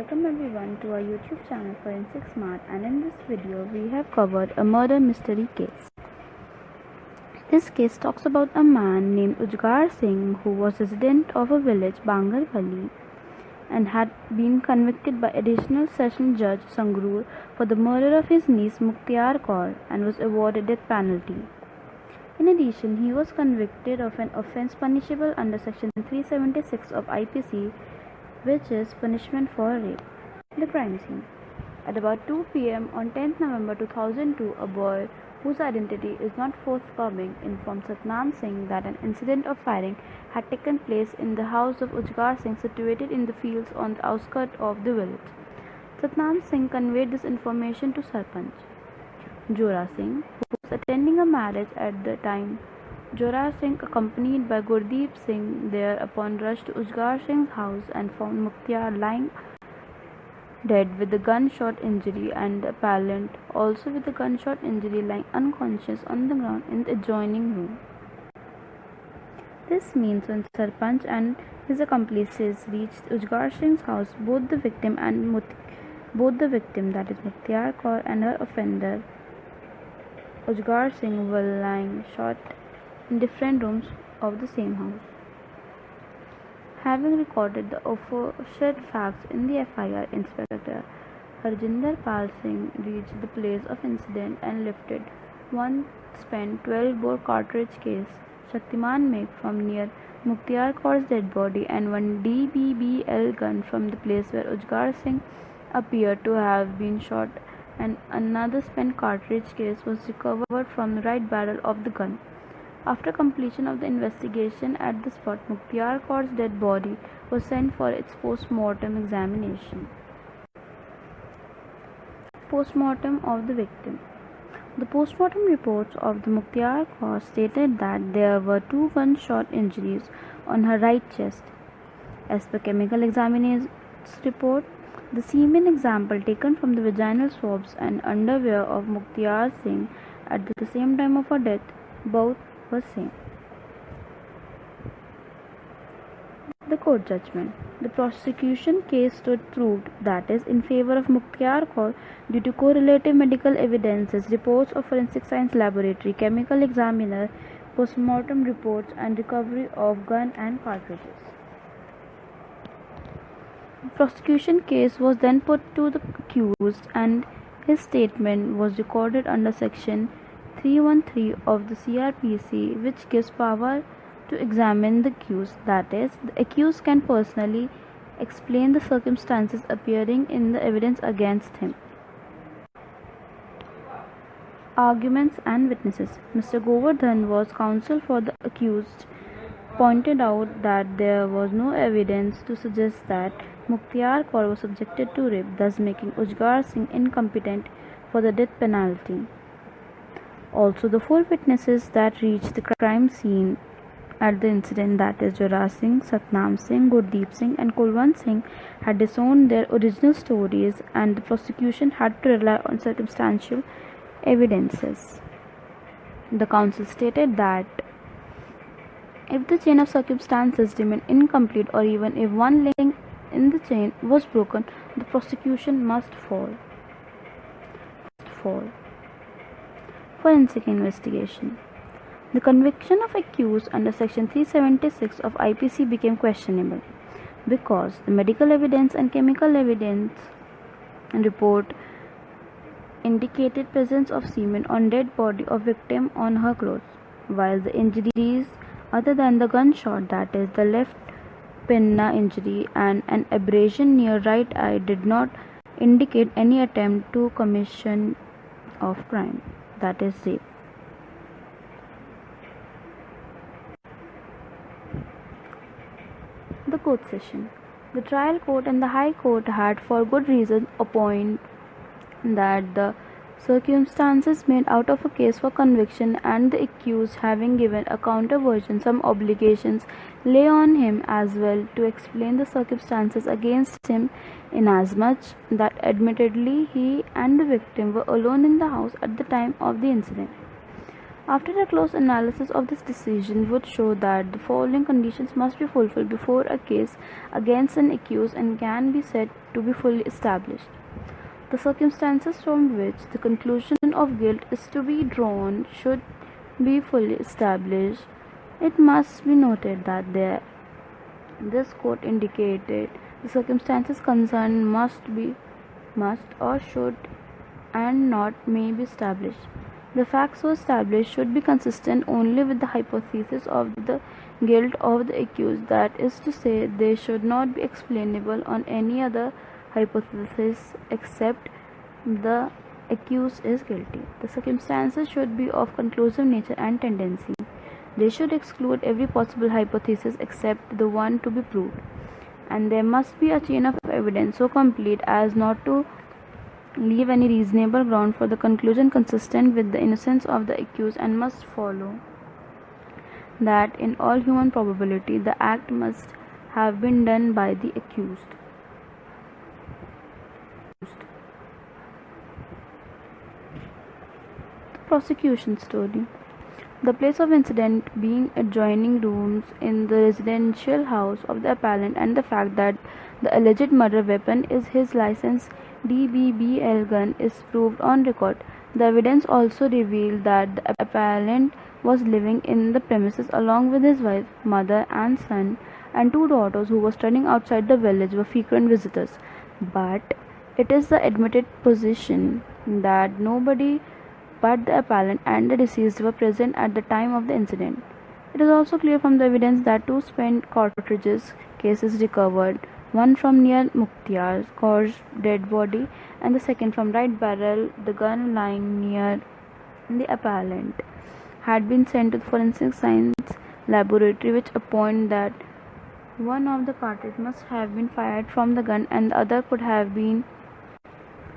Welcome everyone to our YouTube channel Forensic Smart, and in this video we have covered a murder mystery case. This case talks about a man named Ujgar Singh who was resident of a village Bangarpally and had been convicted by Additional Session Judge Sangrur for the murder of his niece Mukhtiar Kaur and was awarded death penalty. In addition, he was convicted of an offence punishable under Section 376 of IPC, which is punishment for rape. The crime scene. At about 2 p.m. on 10th November 2002, a boy whose identity is not forthcoming informed Satnam Singh that an incident of firing had taken place in the house of Ujgar Singh situated in the fields on the outskirts of the village. Satnam Singh conveyed this information to Sarpanch Jora Singh, who was attending a marriage at the time. Jora Singh, accompanied by Gurdeep Singh, thereupon rushed to Ujgar Singh's house and found Mukhtiar lying dead with a gunshot injury and the appellant also with a gunshot injury lying unconscious on the ground in the adjoining room. This means when Sarpanch and his accomplices reached Ujgar Singh's house, both the victim, that is Mukhtiar Kaur, and her offender Ujgar Singh were lying shot in different rooms of the same house. Having recorded the aforesaid facts in the FIR, Inspector Harjinder Pal Singh reached the place of incident and lifted one spent 12-bore cartridge case Shaktiman make from near Mukhtiar Kaur's dead body and one DBBL gun from the place where Ujgar Singh appeared to have been shot, and another spent cartridge case was recovered from the right barrel of the gun. After completion of the investigation at the spot, Mukhtiar Kaur's dead body was sent for its post-mortem examination. Post-mortem of the victim. The post-mortem reports of the Mukhtiar Kaur stated that there were 2 gunshot injuries on her right chest. As per chemical examiner's report, the semen example taken from the vaginal swabs and underwear of Mukhtiar Singh at the same time of her death, both were same. The court judgment. The prosecution case stood proved, that is, in favor of Mukhtiar Kaur due to correlative medical evidences, reports of forensic science laboratory, chemical examiner, post-mortem reports, and recovery of gun and cartridges. The prosecution case was then put to the accused and his statement was recorded under Section 313 of the CRPC, which gives power to examine the accused, that is, the accused can personally explain the circumstances appearing in the evidence against him. Arguments and witnesses. Mr. Govardhan was counsel for the accused, pointed out that there was no evidence to suggest that Mukhtiar Kaur was subjected to rape, thus making Ujgar Singh incompetent for the death penalty. Also, the 4 witnesses that reached the crime scene at the incident, that is Jora Singh, Satnam Singh, Gurdeep Singh and Kulwant Singh, had disowned their original stories and the prosecution had to rely on circumstantial evidences. The counsel stated that if the chain of circumstances remained incomplete or even if one link in the chain was broken, the prosecution must fall. Forensic investigation. The conviction of accused under Section 376 of IPC became questionable because the medical evidence and chemical evidence report indicated presence of semen on dead body of victim on her clothes, while the injuries other than the gunshot, that is the left pinna injury and an abrasion near right eye, did not indicate any attempt to commission of crime, that is rape. The court session. The trial court and the High Court had for good reason opined that the circumstances made out of a case for conviction and the accused having given a counter version, some obligations lay on him as well to explain the circumstances against him, inasmuch that admittedly he and the victim were alone in the house at the time of the incident. After a close analysis of this decision would show that the following conditions must be fulfilled before a case against an accused and can be set to be fully established. The circumstances from which the conclusion of guilt is to be drawn should be fully established. It must be noted that this court indicated the circumstances concerned must or should and not may be established. The facts so established should be consistent only with the hypothesis of the guilt of the accused, that is to say, they should not be explainable on any other hypothesis except the accused is guilty. The circumstances should be of conclusive nature and tendency. They should exclude every possible hypothesis except the one to be proved, and there must be a chain of evidence so complete as not to leave any reasonable ground for the conclusion consistent with the innocence of the accused, and must follow that in all human probability the act must have been done by the accused. The prosecution story. The place of incident being adjoining rooms in the residential house of the appellant, and the fact that the alleged murder weapon is his licensed DBBL gun is proved on record. The evidence also revealed that the appellant was living in the premises along with his wife, mother and son, and two daughters who were studying outside the village were frequent visitors. But it is the admitted position that nobody but the appellant and the deceased were present at the time of the incident. It is also clear from the evidence that two spent cartridges cases recovered, one from near Mukhtiar Kaur's dead body and the second from right barrel, the gun lying near the appellant, had been sent to the forensic science laboratory, which appointed that one of the cartridges must have been fired from the gun and the other could have been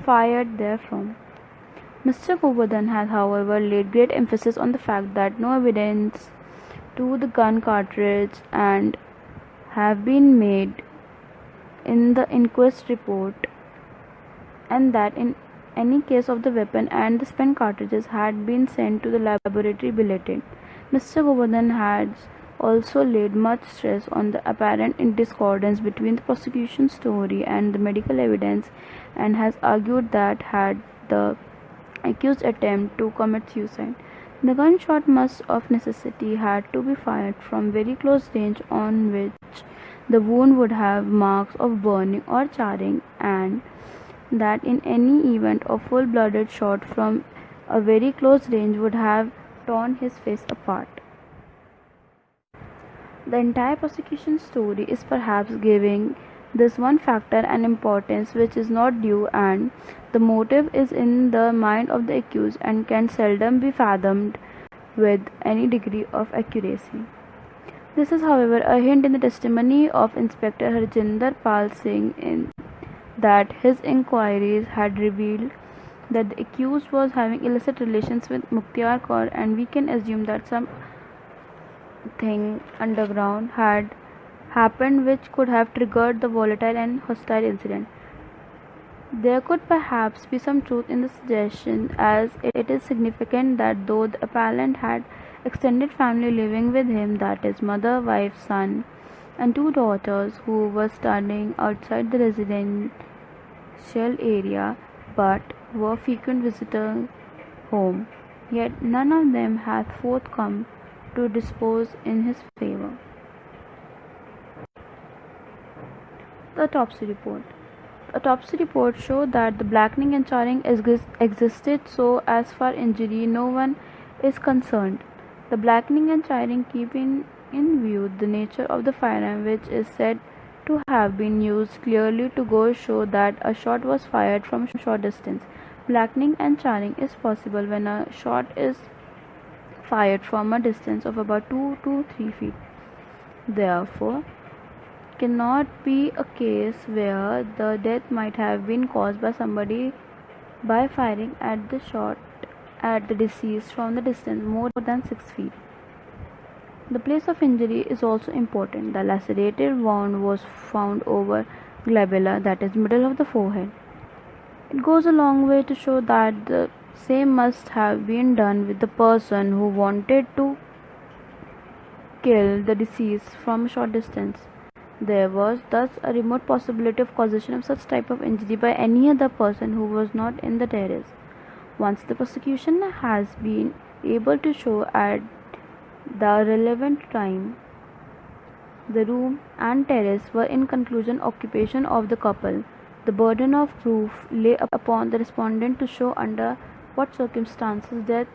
fired therefrom. Mr. Govardhan has, however, laid great emphasis on the fact that no evidence to the gun cartridge and have been made in the inquest report, and that in any case of the weapon and the spent cartridges had been sent to the laboratory belated. Mr. Govardhan has also laid much stress on the apparent discordance between the prosecution story and the medical evidence, and has argued that had the accused attempt to commit suicide, the gunshot must of necessity had to be fired from very close range, on which the wound would have marks of burning or charring, and that in any event a full-blooded shot from a very close range would have torn his face apart. The entire prosecution story is perhaps giving this one factor an importance which is not due, and the motive is in the mind of the accused and can seldom be fathomed with any degree of accuracy. This is, however, a hint in the testimony of Inspector Harjinder Pal Singh in that his inquiries had revealed that the accused was having illicit relations with Mukhtiar Kaur, and we can assume that something underground had happened which could have triggered the volatile and hostile incident. There could perhaps be some truth in the suggestion, as it is significant that though the appellant had extended family living with him, that is, mother, wife, son, and two daughters who were studying outside the residential area but were frequent visitors home, yet none of them hath forthcome to dispose in his favour. The autopsy report. The autopsy report showed that the blackening and charring existed, so as far injury no one is concerned. The blackening and charring keeping in view the nature of the firearm which is said to have been used clearly to go show that a shot was fired from a short distance. Blackening and charring is possible when a shot is fired from a distance of about 2 to 3 feet. Therefore, cannot be a case where the death might have been caused by somebody by firing at the shot at the deceased from the distance more than 6 feet. The place of injury is also important. The lacerated wound was found over glabella, that is, middle of the forehead. It goes a long way to show that the same must have been done with the person who wanted to kill the deceased from a short distance. There was thus a remote possibility of causation of such type of injury by any other person who was not in the terrace. Once the prosecution has been able to show at the relevant time the room and terrace were in conclusion occupation of the couple, the burden of proof lay upon the respondent to show under what circumstances death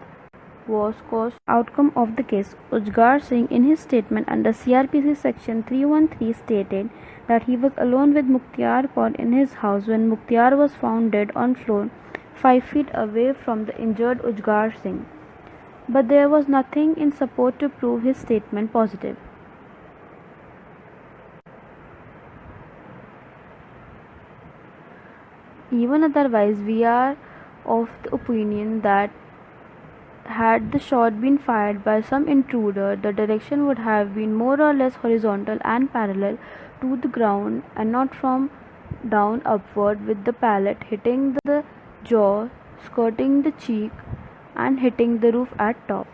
was caused. Outcome of the case. Ujgar Singh in his statement under CRPC section 313 stated that he was alone with Mukhtiar Kaur in his house when Mukhtiar was found dead on floor 5 feet away from the injured Ujgar Singh. But there was nothing in support to prove his statement positive. Even otherwise, we are of the opinion that had the shot been fired by some intruder, the direction would have been more or less horizontal and parallel to the ground and not from down upward, with the pallet hitting the jaw, skirting the cheek and hitting the roof at top.